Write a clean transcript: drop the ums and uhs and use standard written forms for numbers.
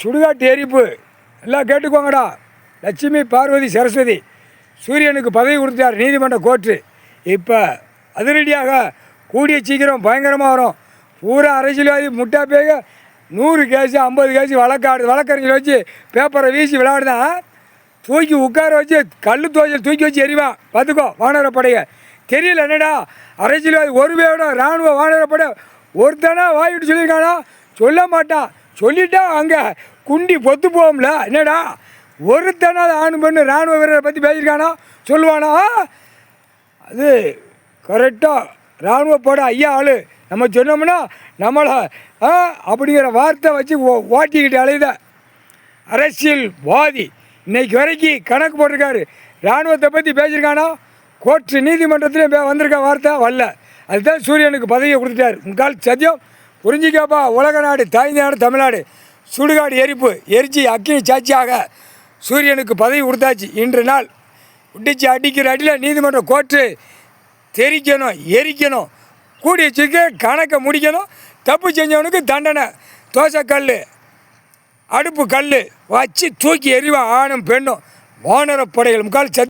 சுடுகாட்டு எரிப்பு எல்லாம் கேட்டுக்கோங்கடா. லட்சுமி பார்வதி சரஸ்வதி சூரியனுக்கு பதவி கொடுத்தார் நீதிமன்ற கோர்ட்டு. இப்போ அதிரடியாக கூடிய சீக்கிரம் பயங்கரமாக வரும். பூரா அரசியல்வாதி முட்டா பேக 100 கேஸு 50 கேஸு வழக்கறிஞர் வச்சு பேப்பரை வீசி விளையாடுதான். தூக்கி உட்கார வச்சு கல் தோசல் தூக்கி வச்சு எறிவான். பார்த்துக்கோ வானரப்படையை. தெரியல என்னடா அரசியல்வாதி ஒரு பேரோட இராணுவ வானரப்படை ஒருத்தனா வாங்கிட்டு சொல்லியிருக்கானா? சொல்ல மாட்டான். சொல்லிட்டா அங்கே குண்டி பொத்து போகும்ல. என்னடா ஒருத்தனாவது ஆணு பெண்ணு இராணுவ வீரரை பற்றி பேசியிருக்கானா? சொல்லுவானா? அது கரெக்டாக இராணுவப்பட ஐயா ஆள் நம்ம சொன்னோம்னா நம்மளை அப்படிங்கிற வார்த்தை வச்சு ஓட்டிக்கிட்டு அலையுத அரசியல்வாதி இன்னைக்கு வரைக்கும் கணக்கு போட்டிருக்காரு. இராணுவத்தை பற்றி பேசியிருக்கானா? கோர்ட்டு நீதிமன்றத்துலேயும் வந்திருக்க வார்த்தை வரல. அதுதான் சூரியனுக்கு பதவியை கொடுத்துட்டார். முக்கால் சத்தியம் புரிஞ்சிக்காப்பா. உலக நாடு தாய்ந்த நாடு தமிழ்நாடு. சுடுகாடு எரிப்பு எரிச்சு அக்கினி சாட்சியாக சூரியனுக்கு பதவி கொடுத்தாச்சு. இன்று நாள் விட்டுச்சு அடிக்கிற அடியில் நீதிமன்ற கோர்ட்டு தெரிக்கணும் எரிக்கணும். கூடிய சீக்கிரம் கணக்கை முடிக்கணும். தப்பு செஞ்சவனுக்கு தண்டனை. தோசைக்கல் அடுப்பு கல் வச்சு தூக்கி எறிவான் ஆணும் பெண்ணும். வானரப்படைகள் முக்கால்